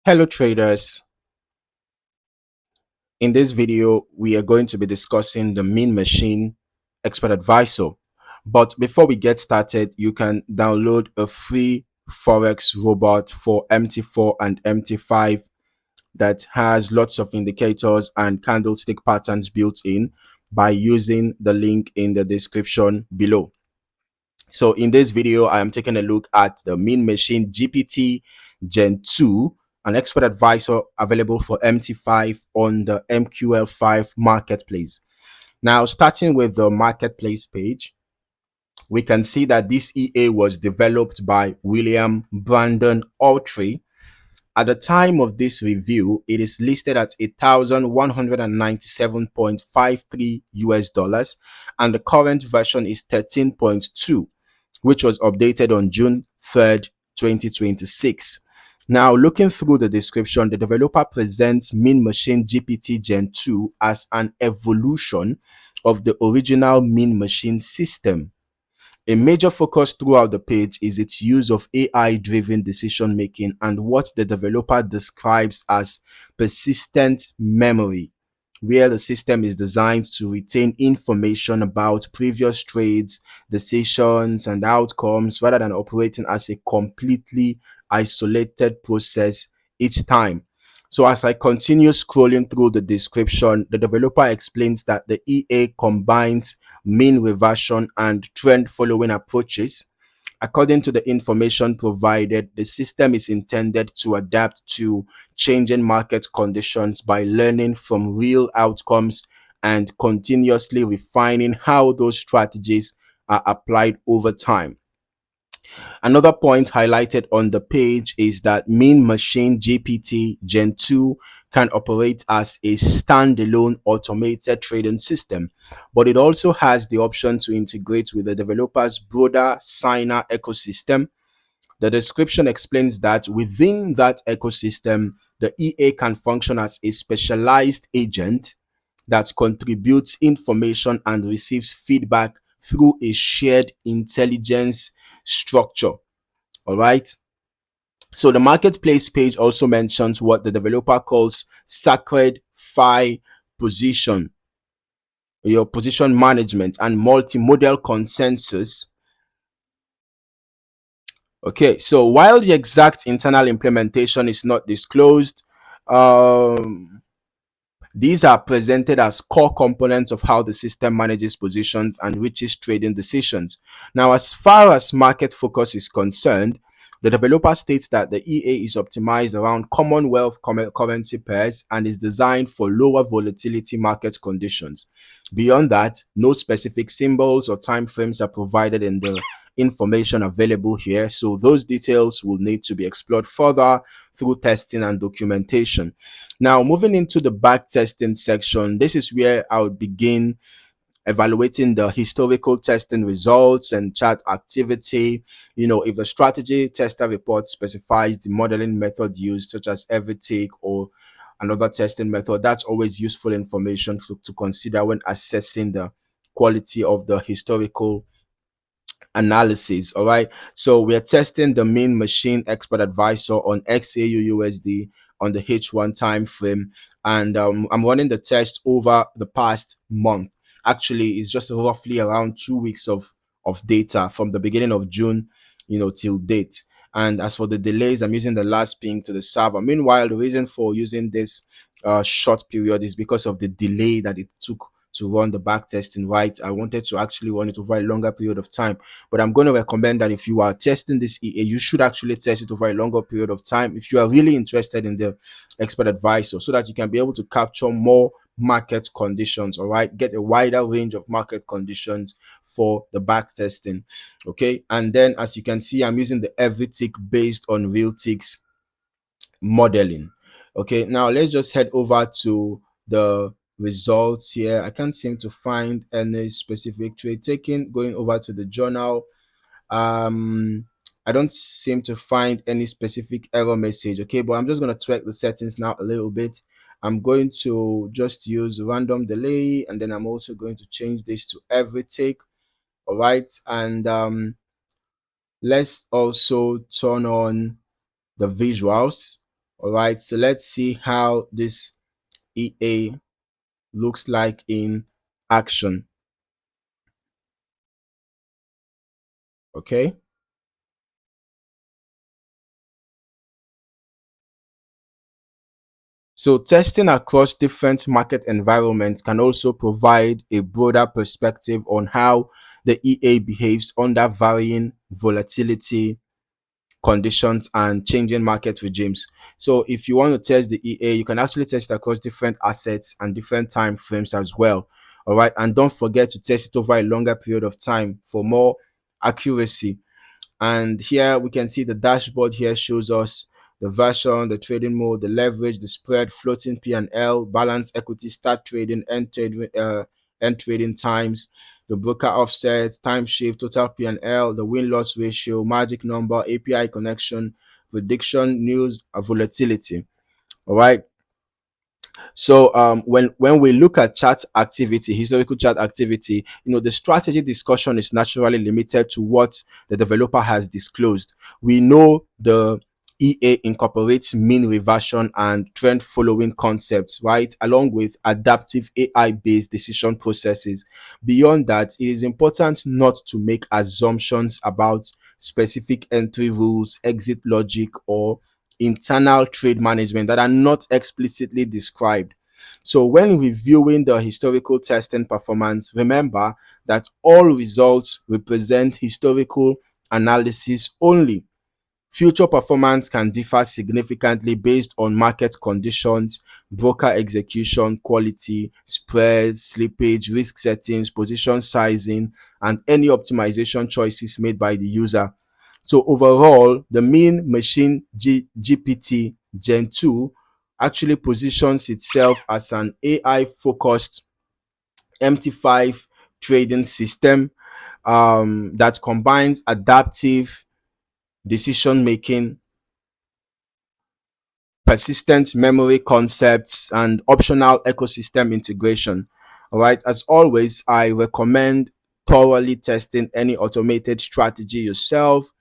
Hello traders, in this video we are going to be discussing the Mean Machine Expert Advisor. But before we get started, you can download a free Forex robot for MT4 and MT5 that has lots of indicators and candlestick patterns built in by using the link in the description below. So in this video, I am taking a look at the Mean Machine GPT Gen 2, an expert advisor available for MT5 on the MQL5 Marketplace. Now, starting with the Marketplace page, we can see that this EA was developed by William Brandon Autry. At the time of this review, it is listed at 1,197.53 US dollars, and the current version is 13.2, which was updated on June 3rd, 2026. Now, looking through the description, the developer presents Mean Machine GPT Gen 2 as an evolution of the original Mean Machine system. A major focus throughout the page is its use of AI-driven decision making and what the developer describes as persistent memory, where the system is designed to retain information about previous trades, decisions, and outcomes rather than operating as a completely isolated process each time. So as I continue scrolling through the description, the developer explains that the EA combines mean reversion and trend following approaches. According to the information provided, the system is intended to adapt to changing market conditions by learning from real outcomes and continuously refining how those strategies are applied over time. Another point highlighted on the page is that Mean Machine GPT Gen 2 can operate as a standalone automated trading system, but it also has the option to integrate with the developer's broader Syna ecosystem. The description explains that within that ecosystem, the EA can function as a specialized agent that contributes information and receives feedback through a shared intelligence structure. All right. So the marketplace page also mentions what the developer calls sacred file position, your position management, and multimodal consensus. Okay, so while the exact internal implementation is not disclosed, um, these are presented as core components of how the system manages positions and reaches trading decisions. Now, as far as market focus is concerned, the developer states that the EA is optimized around Commonwealth currency pairs and is designed for lower volatility market conditions. Beyond that, no specific symbols or timeframes are provided in the information available here, so those details will need to be explored further through testing and documentation. Now, moving into the back testing section, this is where I would begin evaluating the historical testing results and chart activity. If the strategy tester report specifies the modeling method used, such as every tick or another testing method, that's always useful information to consider when assessing the quality of the historical analysis. All right, so we're testing the Mean Machine Expert Advisor on XAUUSD on the H1 time frame, and I'm running the test over the past month. Actually, it's just roughly around 2 weeks of data from the beginning of June, till date. And as for the delays, I'm using the last ping to the server. Meanwhile, the reason for using this short period is because of the delay that it took to run the back testing. Right, I wanted to actually run it over a longer period of time, but I'm going to recommend that if you are testing this EA, you should actually test it over a longer period of time if you are really interested in the expert advisor, so that you can be able to capture more market conditions. All right, get a wider range of market conditions for the back testing. Okay, and then as you can see, I'm using the every tick based on real ticks modeling. Okay, now let's just head over to the results here. I can't seem to find any specific trade taken. Going over to the journal, I don't seem to find any specific error message. Okay, but I'm just going to tweak the settings now a little bit. I'm going to just use random delay, and then I'm also going to change this to every tick. All right, and let's also turn on the visuals. All right, so let's see how this EA looks like in action. Okay. So testing across different market environments can also provide a broader perspective on how the EA behaves under varying volatility conditions and changing market regimes. So if you want to test the EA, you can actually test it across different assets and different time frames as well. All right. And don't forget to test it over a longer period of time for more accuracy. And here we can see the dashboard here shows us the version, the trading mode, the leverage, the spread, floating P&L, balance equity, start trading, end trading times, the broker offsets, time shift, total P&L, the win-loss ratio, magic number, API connection, prediction, news, volatility. All right. So when we look at chart activity, historical chart activity, the strategy discussion is naturally limited to what the developer has disclosed. We know the EA incorporates mean reversion and trend following concepts, right? Along with adaptive AI based decision processes. Beyond that, it is important not to make assumptions about specific entry rules, exit logic, or internal trade management that are not explicitly described. So when reviewing the historical testing performance, remember that all results represent historical analysis only. Future performance can differ significantly based on market conditions, broker execution quality, spreads, slippage, risk settings, position sizing, and any optimization choices made by the user. So overall, the Mean Machine GPT Gen 2 actually positions itself as an AI-focused MT5 trading system that combines adaptive decision making, persistent memory concepts, and optional ecosystem integration. All right. As always, I recommend thoroughly testing any automated strategy yourself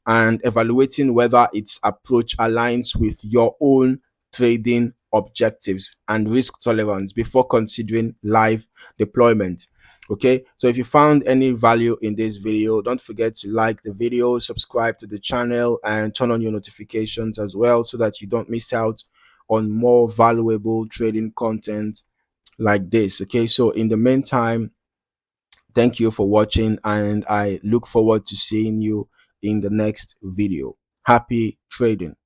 and evaluating whether its approach aligns with your own trading objectives and risk tolerance before considering live deployment. Okay, so if you found any value in this video, don't forget to like the video, subscribe to the channel, and turn on your notifications as well so that you don't miss out on more valuable trading content like this. Okay, so in the meantime, thank you for watching, and I look forward to seeing you in the next video. Happy trading.